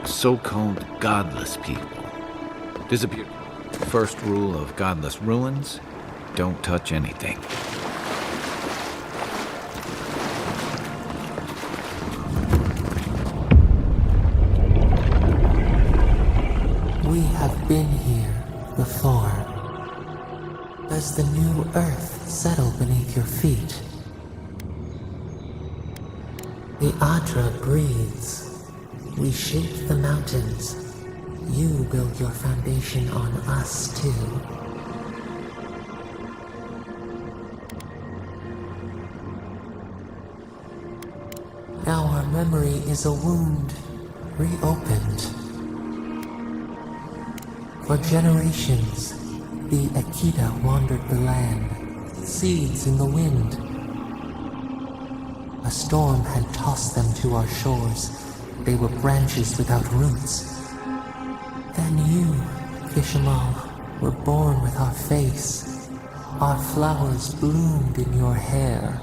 so-called godless people. Disappear. First rule of godless ruins, don't touch anything. We have been here before. Does the new earth settle beneath your feet? The Adra breathes. We shape the mountains. You build your foundation on us too. Now our memory is a wound reopened. For generations, the Akita wandered the land, seeds in the wind. A storm had tossed them to our shores. They were branches without roots. Then you, Kishimal, were born with our face. Our flowers bloomed in your hair.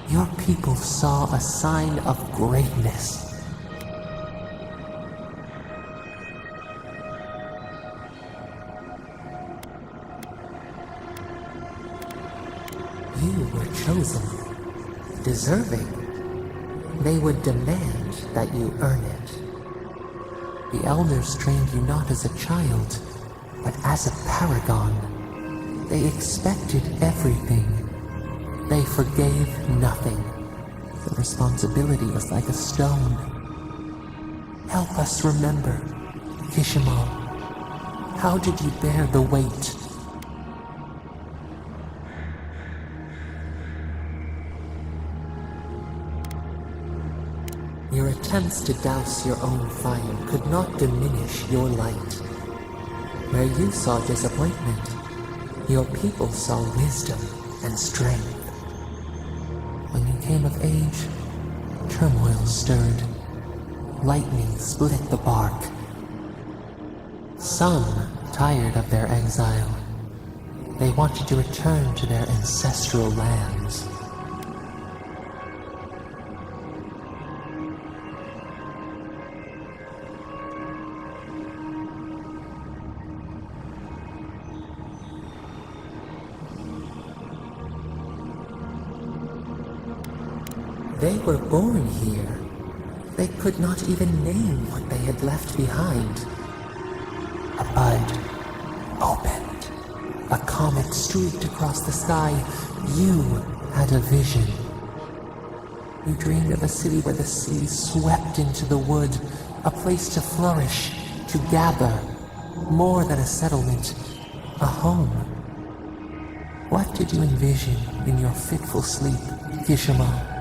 Your people saw a sign of greatness. You were chosen, deserving. They would demand that you earn it. The elders trained you not as a child, but as a paragon. They expected everything. They forgave nothing. The responsibility was like a stone. Help us remember, Kishimal. How did you bear the weight? Your attempts to douse your own fire could not diminish your light. Where you saw disappointment, your people saw wisdom and strength. When you came of age, turmoil stirred. Lightning split the bark. Some tired of their exile. They wanted to return to their ancestral lands. They were born here. They could not even name what they had left behind. A bud opened. A comet streaked across the sky. You had a vision. You dreamed of a city where the sea swept into the wood, a place to flourish, to gather, more than a settlement, a home. What did you envision in your fitful sleep, Kishimal?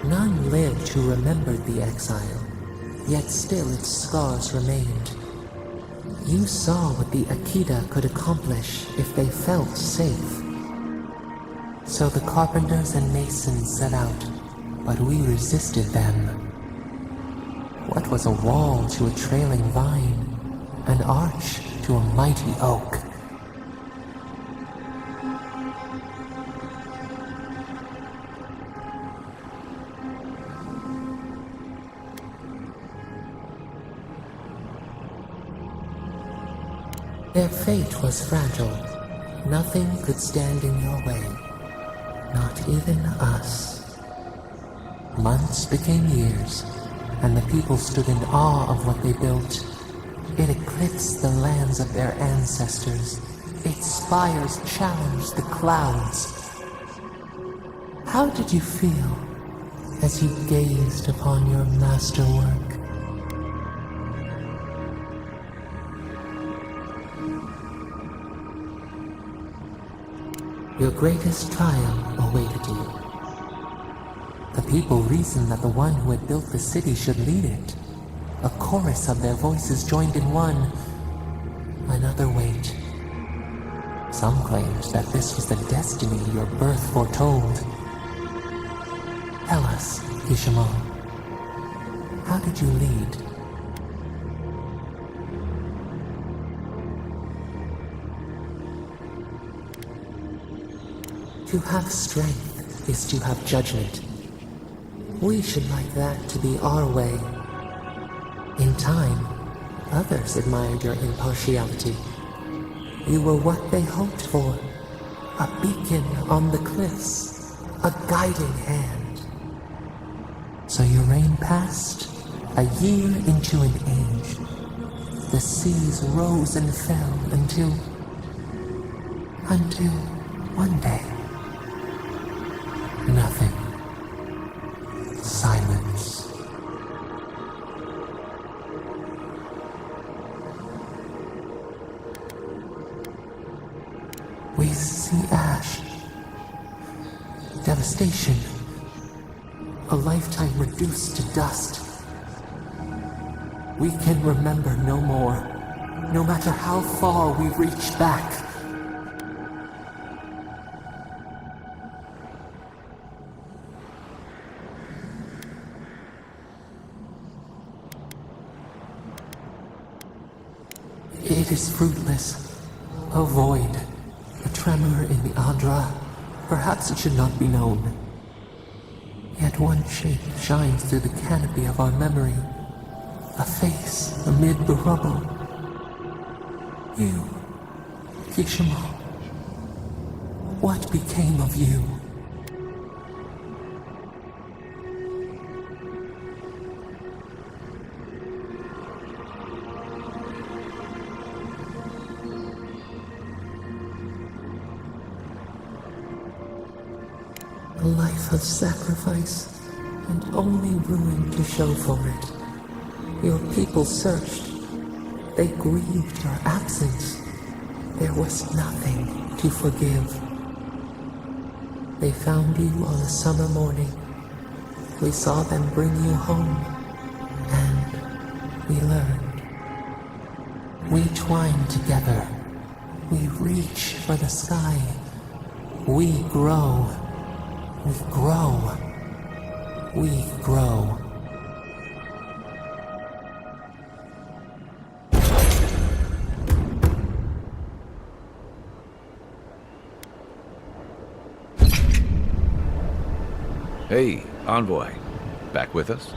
None lived who remembered the exile, yet still its scars remained. You saw what the Akita could accomplish if they felt safe. So the carpenters and masons set out, but we resisted them. What was a wall to a trailing vine, an arch to a mighty oak? Their fate was fragile. Nothing could stand in your way. Not even us. Months became years, and the people stood in awe of what they built. It eclipsed the lands of their ancestors. Its spires challenged the clouds. How did you feel as you gazed upon your masterwork? Your greatest trial awaited you. The people reasoned that the one who had built the city should lead it. A chorus of their voices joined in one. Another wait. Some claimed that this was the destiny your birth foretold. Tell us, Ishmael, how did you lead? To have strength is to have judgment. We should like that to be our way. In time, others admired your impartiality. You were what they hoped for. A beacon on the cliffs. A guiding hand. So your reign passed, a year into an age. The seas rose and fell until one day. Nothing. Silence. We see ash. Devastation. A lifetime reduced to dust. We can remember no more, no matter how far we reach back. It is fruitless. A void. A tremor in the Adra. Perhaps it should not be known. Yet one shape shines through the canopy of our memory. A face amid the rubble. You, Kishima. What became of you? A life of sacrifice, and only ruin to show for it. Your people searched. They grieved your absence. There was nothing to forgive. They found you on a summer morning. We saw them bring you home, and we learned. We twine together. We reach for the sky. We grow. We grow. We grow. Hey, Envoy. Back with us?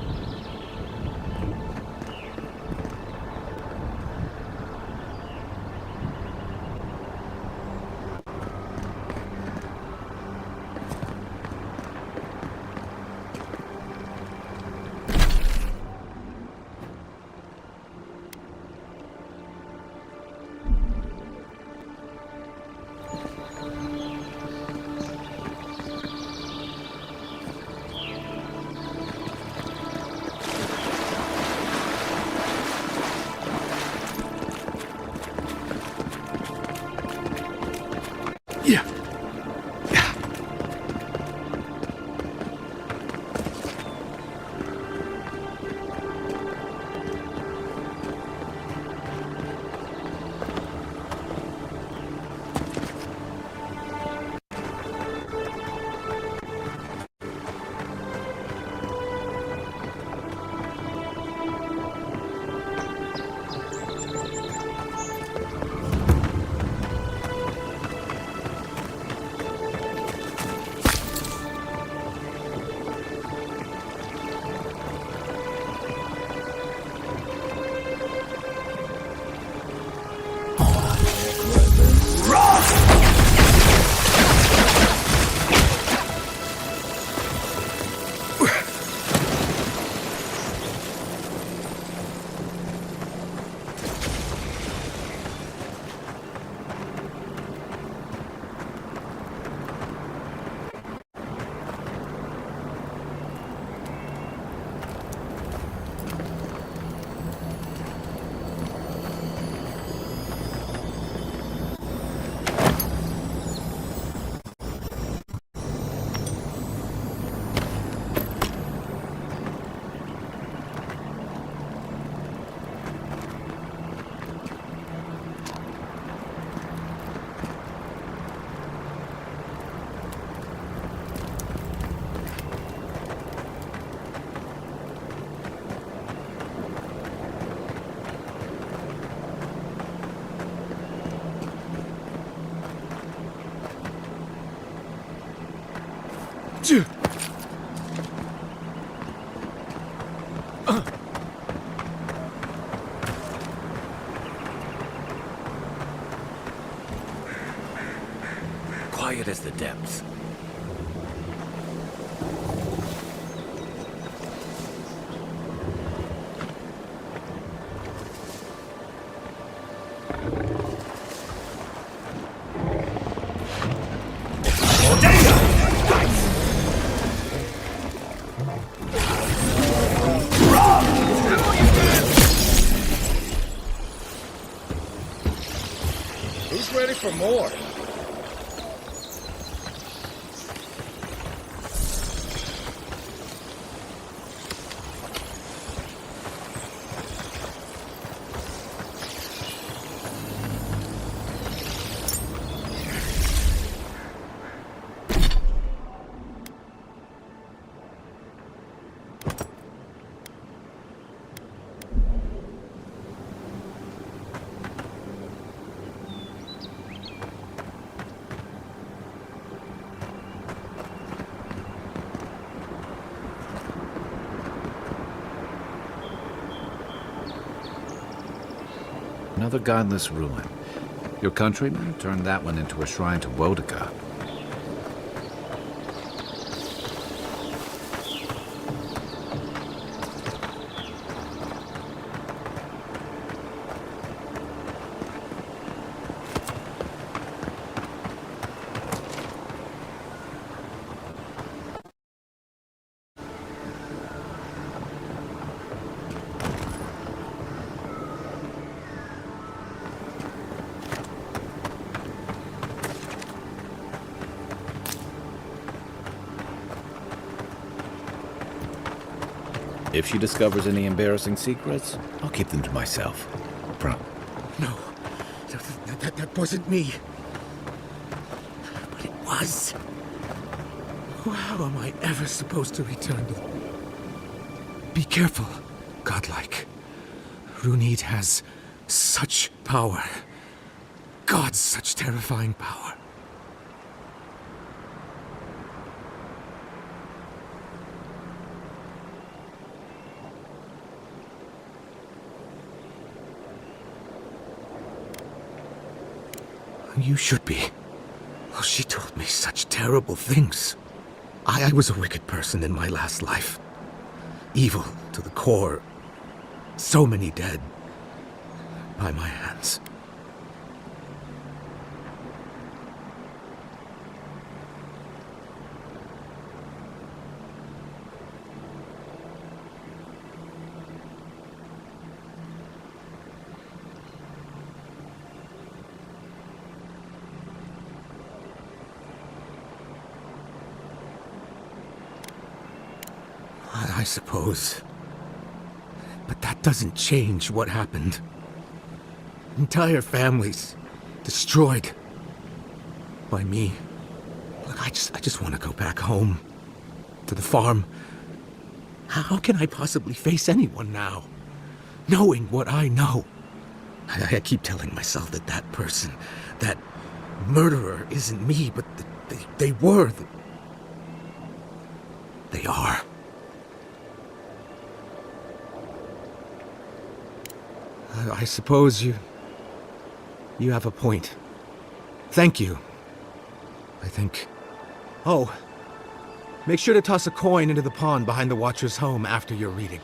Quiet as the depths. Who's ready for more? Another godless ruin. Your countrymen turned that one into a shrine to Wodaka. If she discovers any embarrassing secrets, I'll keep them to myself. No, that wasn't me. But it was. How am I ever supposed to return to... Be careful, godlike. Runid has such power. God, such terrifying power. You should be. Well, she told me such terrible things. I was a wicked person in my last life. Evil to the core. So many dead. By my hands. I suppose. But that doesn't change what happened. Entire families destroyed by me. Look, I just want to go back home to the farm. How can I possibly face anyone now, knowing what I know? I keep telling myself that that person, that murderer, isn't me, but they were. They are. I suppose you have a point. Thank you. I think... Oh, make sure to toss a coin into the pond behind the Watcher's home after your reading.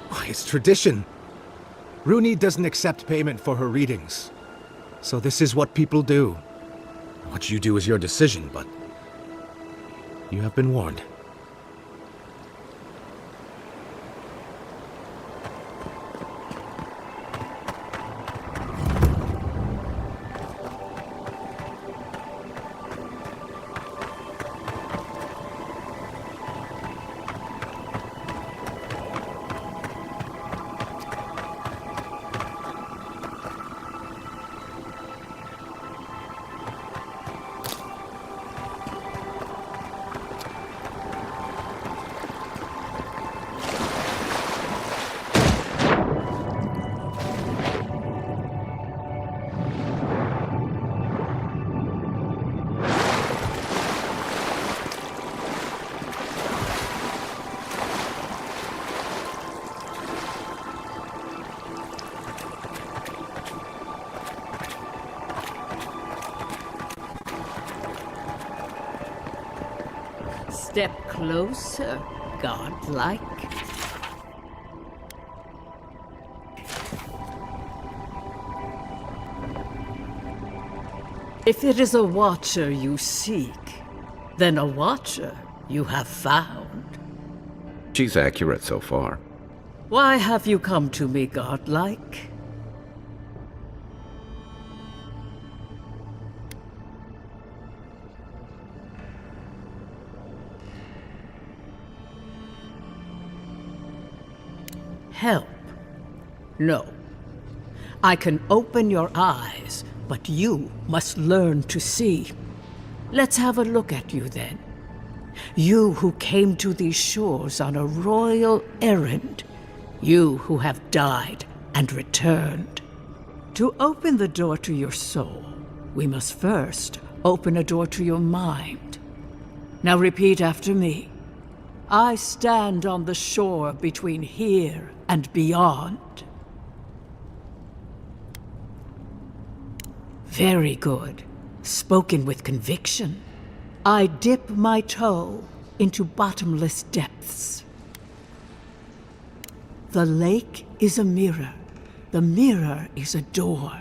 Why, it's tradition. Runid doesn't accept payment for her readings. So this is what people do. What you do is your decision, but... you have been warned. Step closer, godlike. If it is a watcher you seek, then a watcher you have found. She's accurate so far. Why have you come to me, godlike? Help? No. I can open your eyes, but you must learn to see. Let's have a look at you then. You who came to these shores on a royal errand. You who have died and returned. To open the door to your soul, we must first open a door to your mind. Now repeat after me. I stand on the shore between here and beyond. Very good. Spoken with conviction. I dip my toe into bottomless depths. The lake is a mirror. The mirror is a door.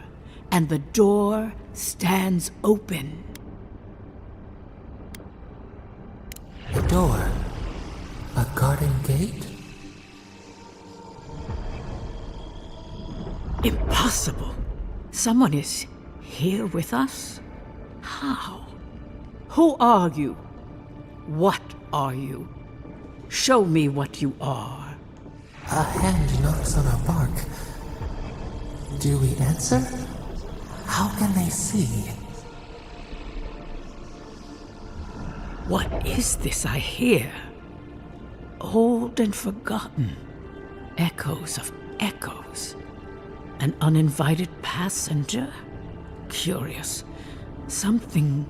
And the door stands open. A door? A garden gate? Impossible. Someone is here with us? How? Who are you? What are you? Show me what you are. A hand knocks on our bark. Do we answer? How can they see? What is this I hear? Old and forgotten. Echoes of echoes. An uninvited passenger? Curious. Something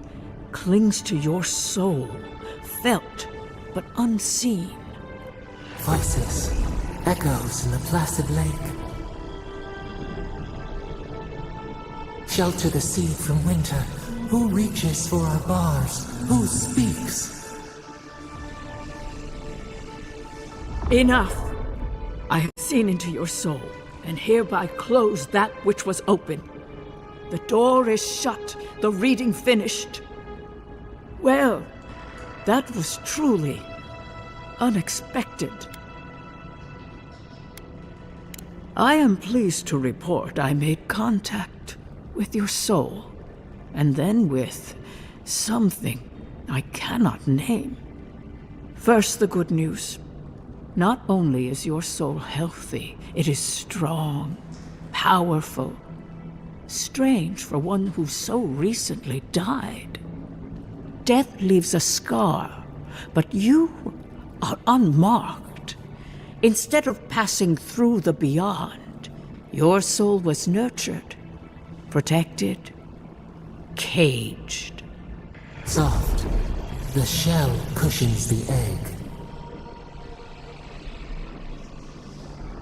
clings to your soul, felt but unseen. Voices, echoes in the placid lake. Shelter the seed from winter. Who reaches for our bars? Who speaks? Enough! I have seen into your soul, and hereby close that which was open. The door is shut, the reading finished. Well, that was truly unexpected. I am pleased to report I made contact with your soul, and then with something I cannot name. First, the good news. Not only is your soul healthy, it is strong, powerful. Strange for one who so recently died. Death leaves a scar, but you are unmarked. Instead of passing through the beyond, your soul was nurtured, protected, caged. Soft. The shell cushions the egg.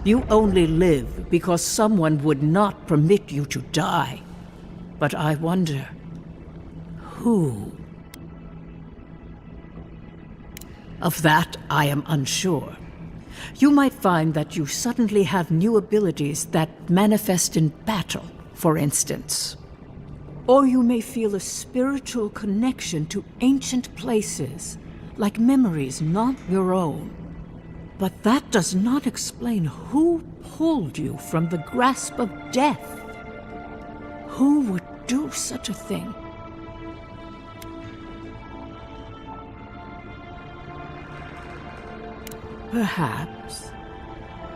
You only live because someone would not permit you to die. But I wonder, who? Of that, I am unsure. You might find that you suddenly have new abilities that manifest in battle, for instance. Or you may feel a spiritual connection to ancient places, like memories not your own. But that does not explain who pulled you from the grasp of death. Who would do such a thing? Perhaps.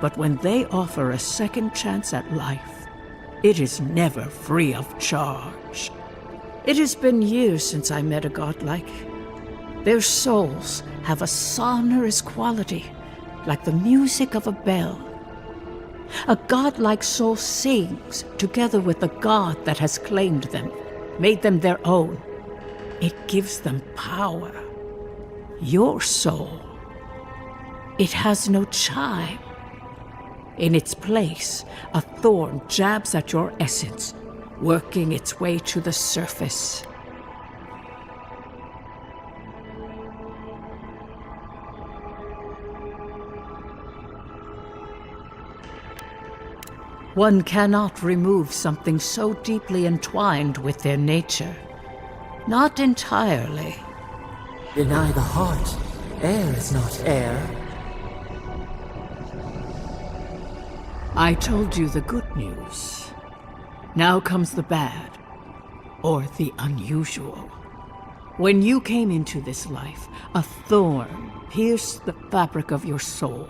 But when they offer a second chance at life, it is never free of charge. It has been years since I met a godlike. Their souls have a sonorous quality, like the music of a bell. A godlike soul sings together with the god that has claimed them, made them their own. It gives them power. Your soul, it has no chime. In its place, a thorn jabs at your essence, working its way to the surface. One cannot remove something so deeply entwined with their nature. Not entirely. Deny the heart. Air is not air. I told you the good news. Now comes the bad, or the unusual. When you came into this life, a thorn pierced the fabric of your soul,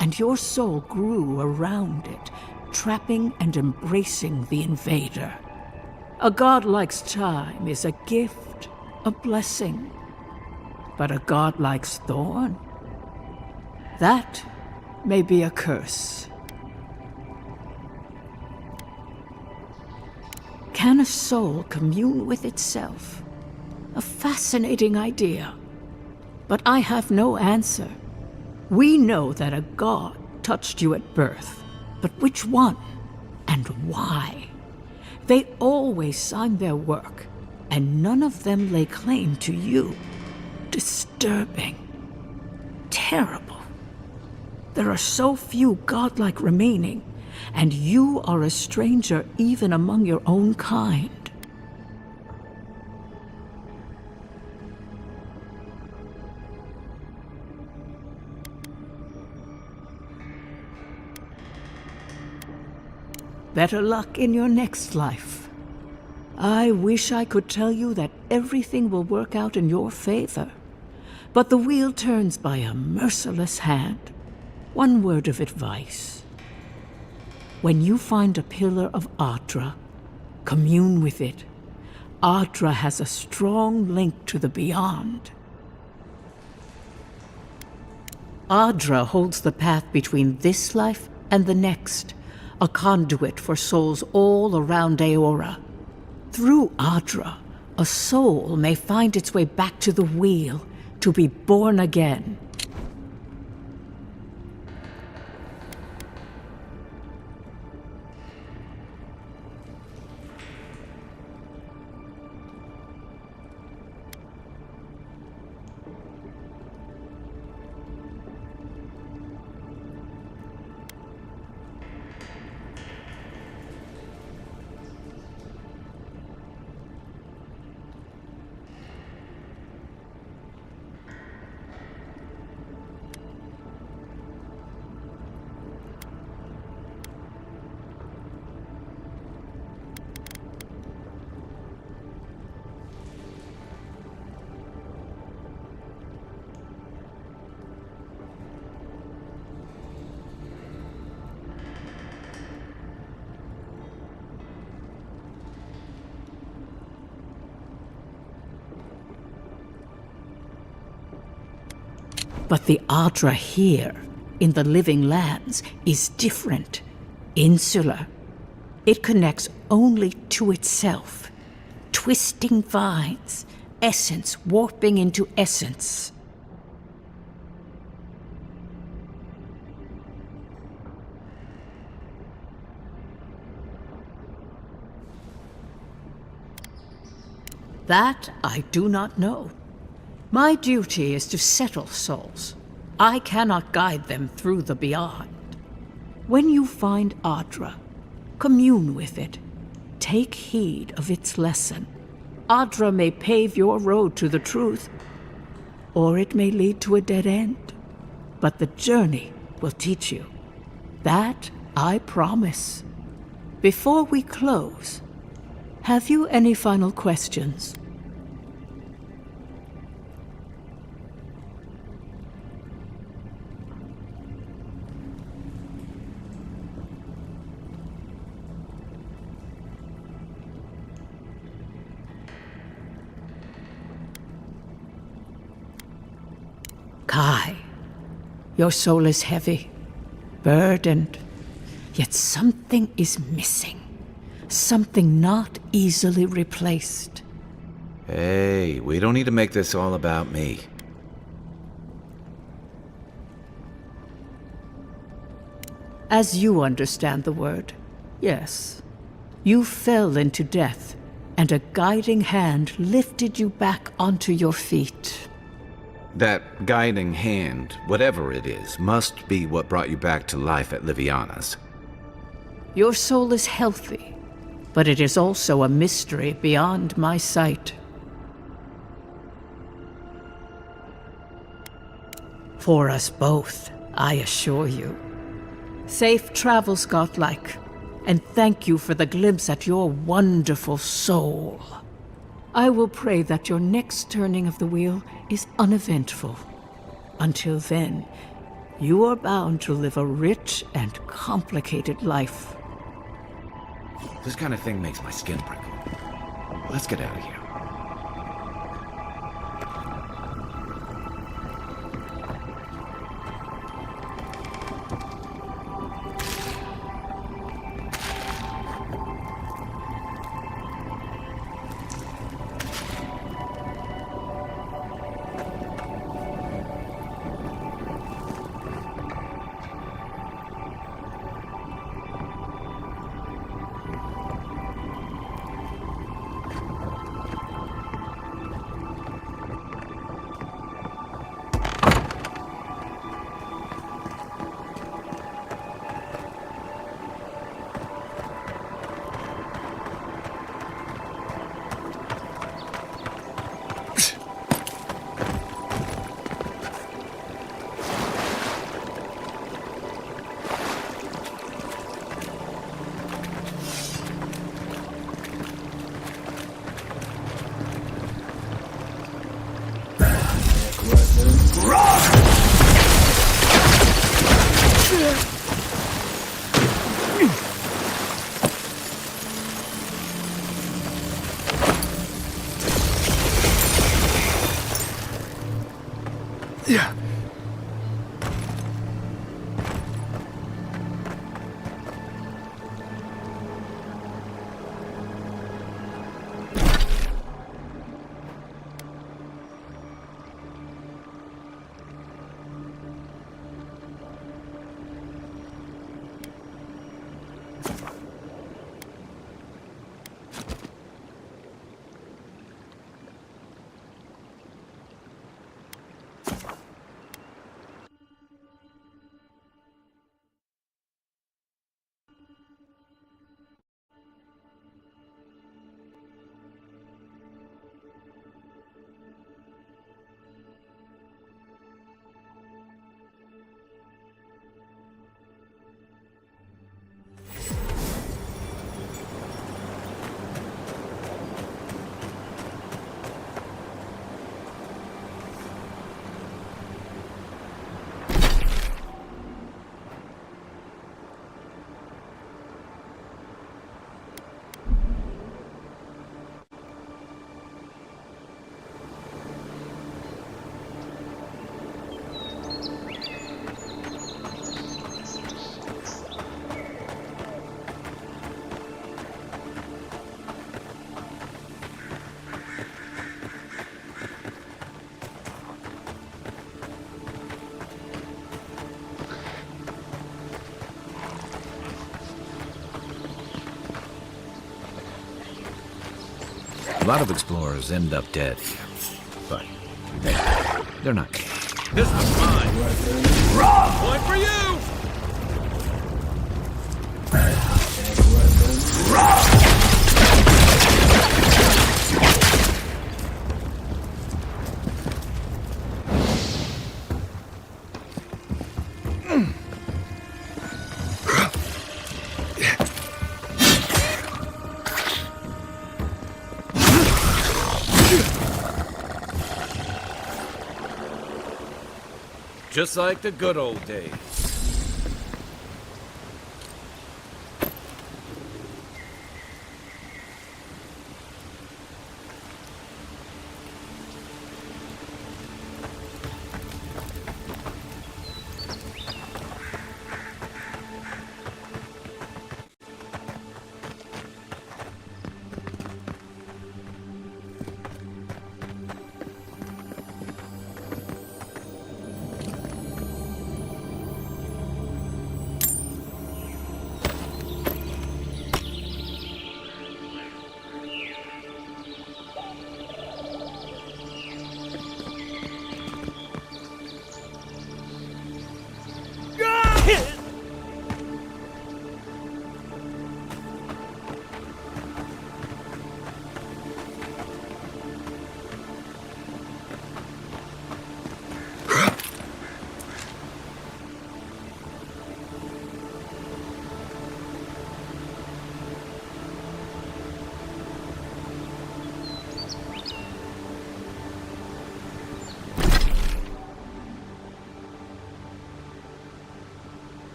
and your soul grew around it, trapping and embracing the invader. A godlike's time is a gift, a blessing. But a godlike's thorn? That may be a curse. Can a soul commune with itself? A fascinating idea. But I have no answer. We know that a god touched you at birth, but which one and why? They always signed their work, and none of them lay claim to you. Disturbing. Terrible. There are so few godlike remaining, and you are a stranger even among your own kind. Better luck in your next life. I wish I could tell you that everything will work out in your favor. But the wheel turns by a merciless hand. One word of advice. When you find a pillar of Adra, commune with it. Adra has a strong link to the beyond. Adra holds the path between this life and the next, a conduit for souls all around Aora. Through Adra, a soul may find its way back to the wheel, to be born again. But the Adra here, in the living lands, is different, insular. It connects only to itself. Twisting vines, essence warping into essence. That I do not know. My duty is to settle souls. I cannot guide them through the beyond. When you find Adra, commune with it. Take heed of its lesson. Adra may pave your road to the truth, or it may lead to a dead end. But the journey will teach you. That I promise. Before we close, have you any final questions? Kai, your soul is heavy, burdened, yet something is missing. Something not easily replaced. Hey, we don't need to make this all about me. As you understand the word, yes. You fell into death, and a guiding hand lifted you back onto your feet. That guiding hand, whatever it is, must be what brought you back to life at Liviana's. Your soul is healthy, but it is also a mystery beyond my sight. For us both, I assure you. Safe travels, godlike, and thank you for the glimpse at your wonderful soul. I will pray that your next turning of the wheel is uneventful. Until then, you are bound to live a rich and complicated life. This kind of thing makes my skin prickle. Let's get out of here. Yeah. A lot of explorers end up dead here, but they're not. This one's mine. Point for you! Just like the good old days.